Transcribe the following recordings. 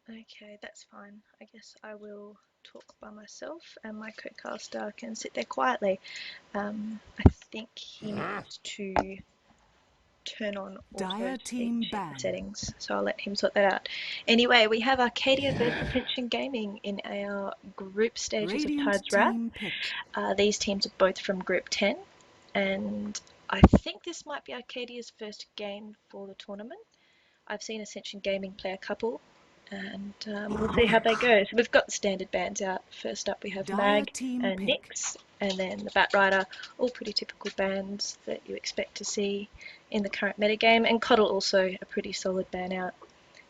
Okay, that's fine. I guess I will talk by myself and my co-caster can sit there quietly. I think he needs to turn on auto Dire speech team in the ban. settings, so I'll let him sort that out. Anyway, we have Arcadia versus Ascension Gaming in our group stages of Radiant Tide's Wrath. team pick. These teams are both from Group 10, and I think this might be Arcadia's first game for the tournament. I've seen Ascension Gaming play a couple, and we'll see how they go. So we've got the standard bands out. First up, we have Dire Mag team and pick. Nyx, and then the Bat Rider, all pretty typical bands that you expect to see in the current metagame. And Coddle also a pretty solid ban out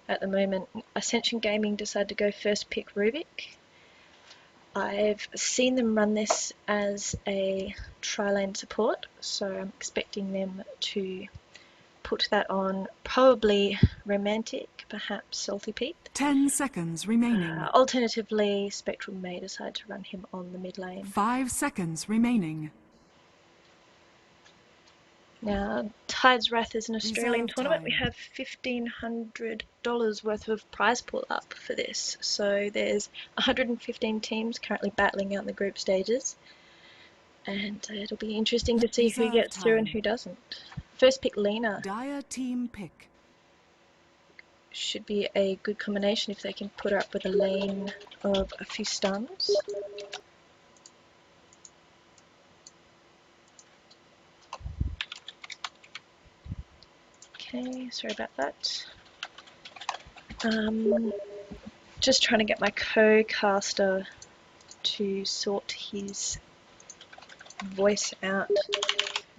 at the moment. Ascension Gaming decided to go first pick Rubik. I've seen them run this as a tri-lane support, so I'm expecting them to put that on probably Romantic, perhaps Salty Pete. 10 seconds remaining. Alternatively, Spectral may decide to run him on the mid lane. 5 seconds remaining. Now, Tide's Wrath is an Australian Reserve tournament. We time. have $1,500 worth of prize pool up for this. So there's 115 teams currently battling out in the group stages. And it'll be interesting to see who Reserve gets through and time. who doesn't. First pick Lena. Dire team pick. Should be a good combination if they can put her up with a lane of a few stuns. Okay, sorry about that. Just trying to get my co-caster to sort his voice out.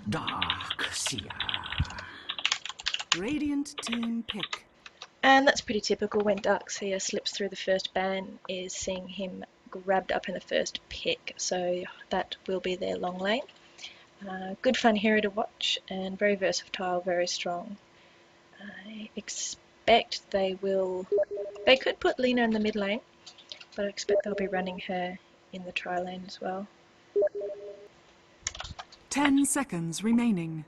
Dark Seer. Radiant team pick. And that's pretty typical when Darkseer slips through the first ban, is seeing him grabbed up in the first pick. So that will be their long lane. Good fun hero to watch and very versatile, very strong. I expect they could put Lena in the mid lane, but I expect they'll be running her in the tri lane as well. 10 seconds remaining.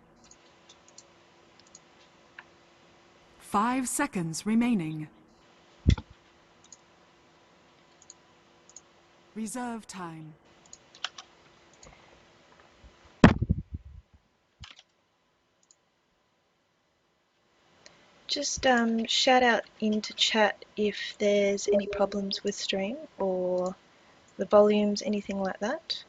5 seconds remaining. Reserve time. Just shout out into chat if there's any problems with stream or the volumes, anything like that.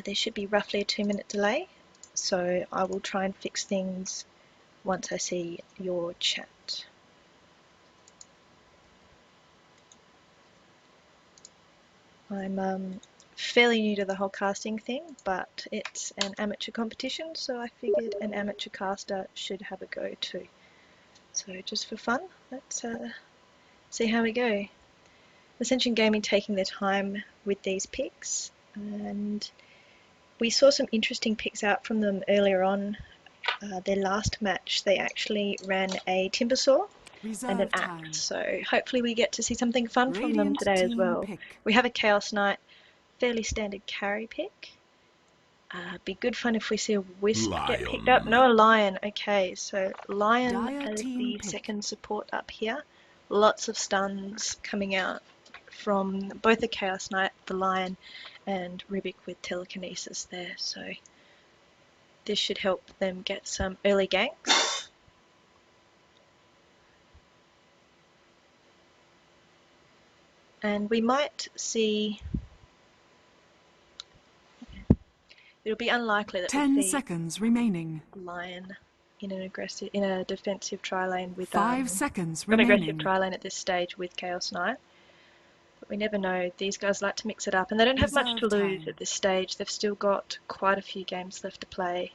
There should be roughly a 2-minute delay, so I will try and fix things once I see your chat. I'm fairly new to the whole casting thing, but it's an amateur competition, so I figured an amateur caster should have a go too. So just for fun, let's see how we go. Ascension Gaming taking their time with these picks, and we saw some interesting picks out from them earlier on. Their last match, they actually ran a Timbersaw and an Reserve axe, time. so hopefully we get to see something fun from them Radiant today as team well. pick. We have a Chaos Knight, fairly standard carry pick. Be good fun if we see a Wisp get picked up. Lion. No, a Lion. Okay, so Lion Dire as team the pick. second support up here. Lots of stuns coming out from both the Chaos Knight, the Lion, and Rubik with telekinesis there. So this should help them get some early ganks. And we might see... It'll be unlikely that we 10 see seconds remaining. Lion in a defensive tri lane with 5 seconds an aggressive remaining. tri lane at this stage with Chaos Knight. But we never know. These guys like to mix it up, and they don't have much to Reserve lose time. at this stage. They've still got quite a few games left to play.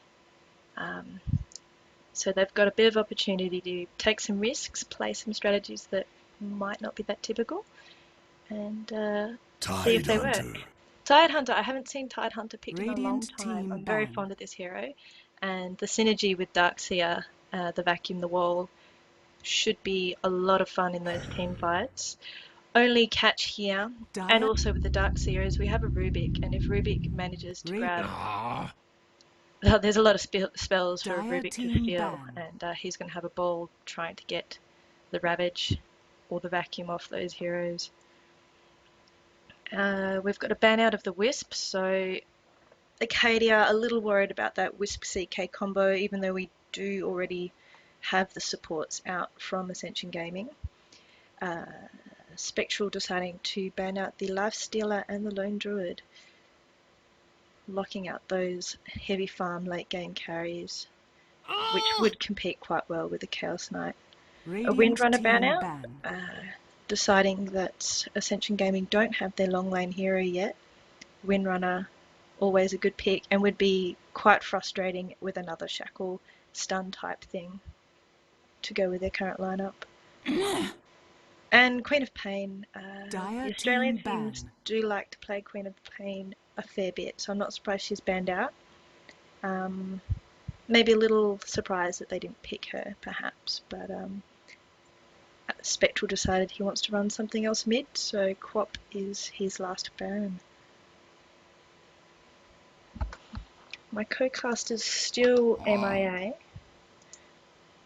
So they've got a bit of opportunity to take some risks, play some strategies that might not be that typical, and see if Tide they Hunter. work. Tide Hunter, I haven't seen Tide Hunter picked in a long Radiant time. team I'm very ban. fond of this hero, and the synergy with Darkseer, the Vacuum the Wall, should be a lot of fun in those team fights. Only catch here, and Dire. also with the Darkseer, is we have a Rubik, and if Rubik manages to grab... there's a lot of spells for Dire Rubik to team steal, ban. and he's going to have a ball trying to get the Ravage or the vacuum off those heroes. We've got a ban out of the Wisp, so Arcadia a little worried about that Wisp CK combo, even though we do already have the supports out from Ascension Gaming. Spectral deciding to ban out the Lifestealer and the Lone Druid, locking out those heavy farm late game carries, which would compete quite well with the Chaos Knight. A Windrunner ban out, deciding that Ascension Gaming don't have their long lane hero yet. Windrunner, always a good pick, and would be quite frustrating with another Shackle stun type thing to go with their current lineup. And Queen of Pain, the Australian teams do like to play Queen of Pain a fair bit, so I'm not surprised she's banned out. Maybe a little surprised that they didn't pick her, perhaps, but Spectral decided he wants to run something else mid, so Quap is his last Baron. My co-caster's still MIA,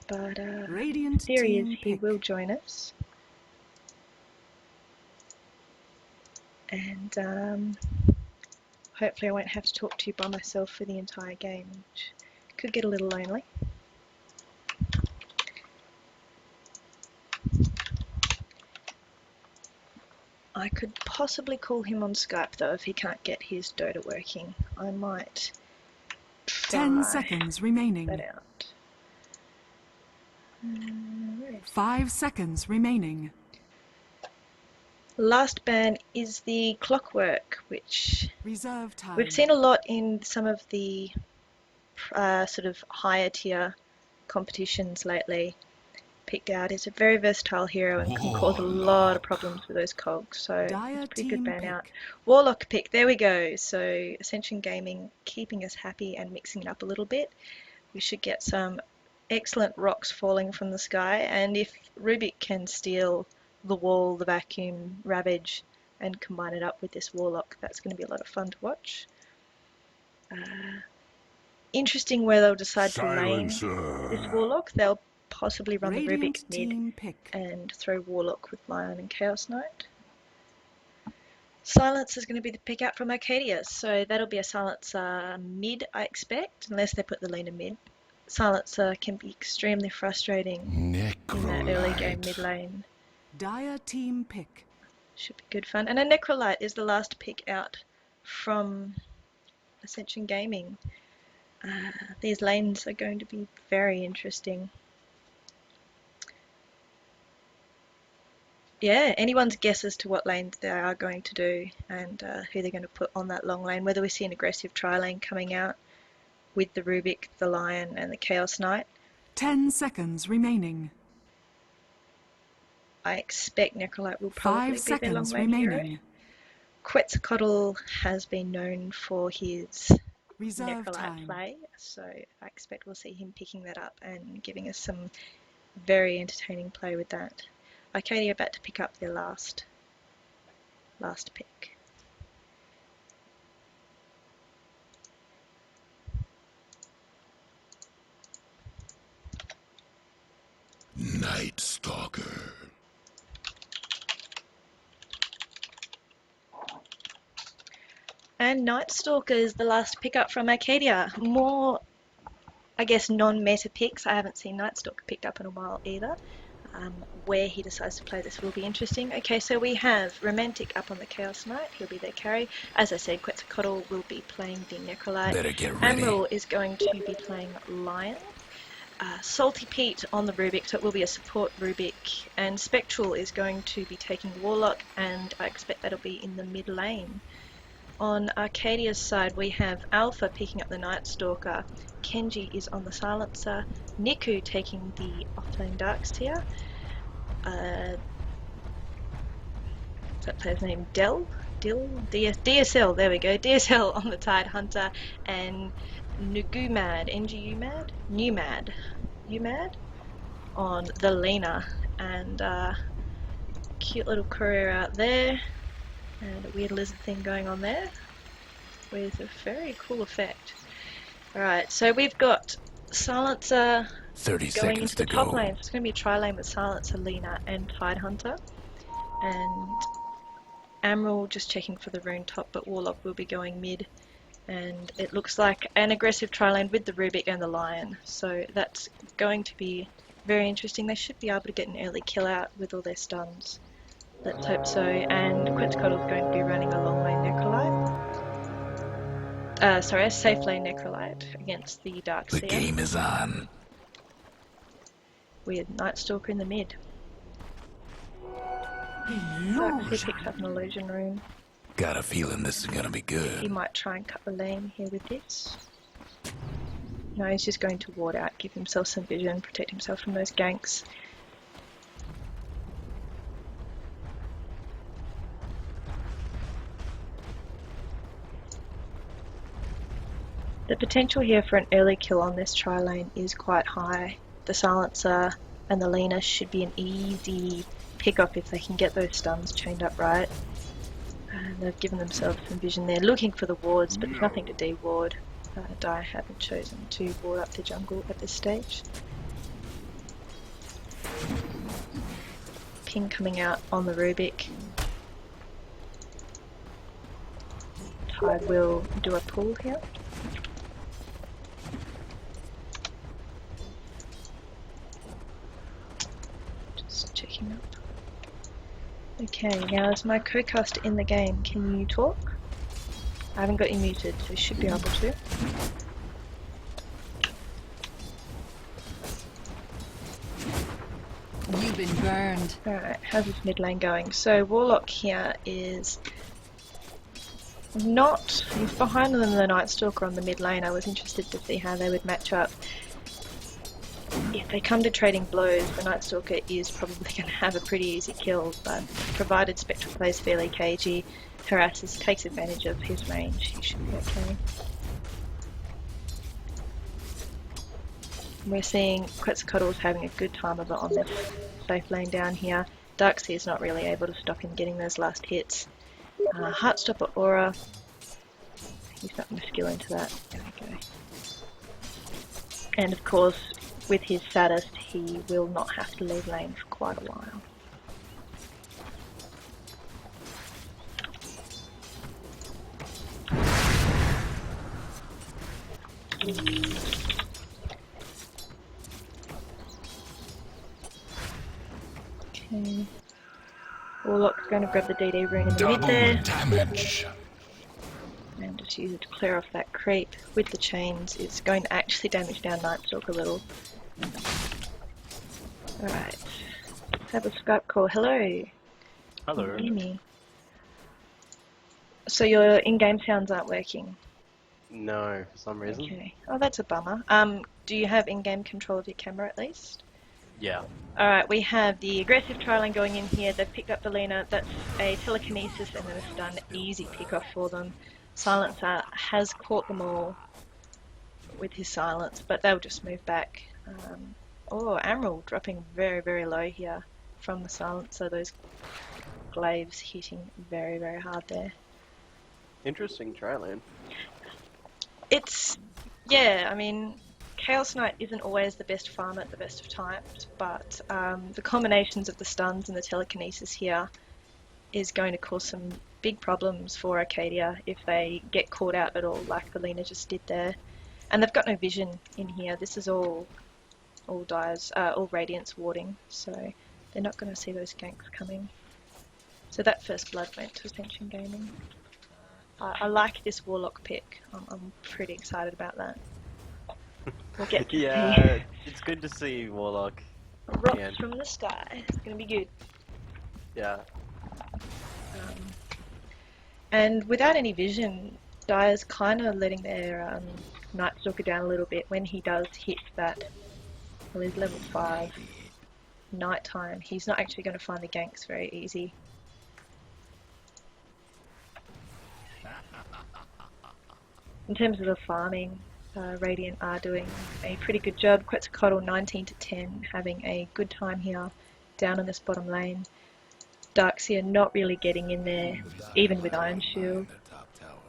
but there he is, he will join us. And hopefully I won't have to talk to you by myself for the entire game, which could get a little lonely. I could possibly call him on Skype though if he can't get his Dota working. I might try 10 seconds remaining. that out. 5 seconds remaining. Last ban is the Clockwork, which Reserve time. we've seen a lot in some of the sort of higher tier competitions lately. Picked out is a very versatile hero and can cause a lot of problems with those cogs, so it's a pretty good ban out. Warlock pick, there we go. So Ascension Gaming keeping us happy and mixing it up a little bit. We should get some excellent rocks falling from the sky, and if Rubik can steal the wall, the vacuum, Ravage, and combine it up with this Warlock, that's going to be a lot of fun to watch. Interesting where they'll decide to lane this Warlock. They'll possibly run the Rubik mid and throw Warlock with Lion and Chaos Knight. Silence is going to be the pick out from Arcadia, so that'll be a Silencer mid, I expect, unless they put the Lena mid. Silencer can be extremely frustrating in that early game mid lane. Dire team pick. Should be good fun. And a Necrolite is the last pick out from Ascension Gaming. These lanes are going to be very interesting. Yeah, anyone's guess as to what lanes they are going to do and who they're going to put on that long lane, whether we see an aggressive tri lane coming out with the Rubik, the Lion and the Chaos Knight. 10 seconds remaining. I expect Necrolite will probably 5 be their long seconds lane remaining. hero. Quetzalcoatl has been known for his Reserve Necrolite time. play, so I expect we'll see him picking that up and giving us some very entertaining play with that. Arcadia about to pick up their last pick. Night Stalker. And Night Stalker is the last pickup from Arcadia. More, I guess, non-meta picks. I haven't seen Night Stalker picked up in a while either. Where he decides to play this will be interesting. Okay, so we have Romantic up on the Chaos Knight. He'll be their carry. As I said, Quetzalcoatl will be playing the Necrolite. Better get ready. Emerald is going to be playing Lion. Salty Pete on the Rubik, so it will be a support Rubik. And Spectral is going to be taking Warlock, and I expect that'll be in the mid lane. On Arcadia's side, we have Alpha picking up the Night Stalker. Kenji is on the Silencer. Niku taking the offlane Darks tier. What's that player's name? DSL, there we go. DSL on the Tide Hunter. And Nugumad, Umad on the Lena. And cute little courier out there. And a weird lizard thing going on there with a very cool effect. Alright, so we've got Silencer 30 going seconds into to the top go. lane. It's going to be a tri-lane with Silencer, Lena, and Tidehunter. And Emerald just checking for the rune top, but Warlock will be going mid. And it looks like an aggressive tri-lane with the Rubik and the Lion. So that's going to be very interesting. They should be able to get an early kill out with all their stuns. Let's hope so. And Quetzalcoatl's going to be running a long lane Necrolite. Sorry, a safe lane Necrolite against the The Darkseer. game is on. With Nightstalker in the mid. Darkseer picks up an illusion rune. Got a feeling this is gonna be He good. might try and cut the lane here with this. No, he's just going to ward out, give himself some vision, protect himself from those ganks. The potential here for an early kill on this tri-lane is quite high. The Silencer and the Lena should be an easy pick-off if they can get those stuns chained up right. And they've given themselves some vision there, looking for the wards, but there's nothing to de-ward. Dire haven't chosen to ward up the jungle at this stage. Ping coming out on the Rubik. Tide will do a pull here. Just checking up. Okay, now is my co-caster in the game? Can you talk? I haven't got you muted, so you should be able to. You've been burned. Alright, how's this mid lane going? So Warlock here is not... he's behind them the Nightstalker on the mid lane. I was interested to see how they would match up. If they come to trading blows, the Nightstalker is probably going to have a pretty easy kill, but provided Spectral plays fairly cagey, harasses, takes advantage of his range, he should be okay. We're seeing Quetzalcoatl's having a good time of it on this safe lane down here. Darkseer's not really able to stop him getting those last hits. Heartstopper Aura, he's not going to skill into that. There we go. And of course, with his Saddest, he will not have to leave lane for quite a while. Okay. Warlock's going to grab the DD rune in the mid Double there. damage. And just use it to clear off that creep with the chains. It's going to actually damage down Nightstalk a little. Alright. Let's have a Skype call. Hello. Hello. Can you hear me? So your in-game sounds aren't working. No, for some reason. Okay. Oh, that's a bummer. Do you have in-game control of your camera at least? Yeah. Alright, we have the aggressive tri-lane going in here. They've picked up the Lena. That's a telekinesis and then a stun. Easy pick-off for them. Silencer has caught them all with his silence, but they'll just move back. Oh, Emerald dropping very, very low here from the Silencer. Those glaives hitting very, very hard there. Interesting tri-lane. It's, yeah, I mean, Chaos Knight isn't always the best farmer at the best of times, but the combinations of the stuns and the telekinesis here is going to cause some big problems for Arcadia if they get caught out at all, like the Lena just did there. And they've got no vision in here. This is all Radiance warding, so they're not going to see those ganks coming. So that first blood went to Ascension Gaming. I like this Warlock pick. I'm pretty excited about that. We'll get to Yeah, it's good to see Warlock. see rocks Yeah. from the sky. It's going to be good. Yeah. And without any vision, Dire's kind of letting their Nightstalker down a little bit when he does hit that, well, he's level 5, nighttime. He's not actually going to find the ganks very easy. In terms of the farming, Radiant are doing a pretty good job. Quetzalcoatl 19 to 10, having a good time here down in this bottom lane. Darkseer not really getting in there, even with Iron Shield.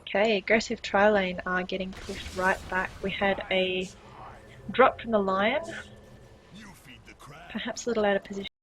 Okay, aggressive tri-lane are getting pushed right back. We had a Drop from the lion. Perhaps a little out of position.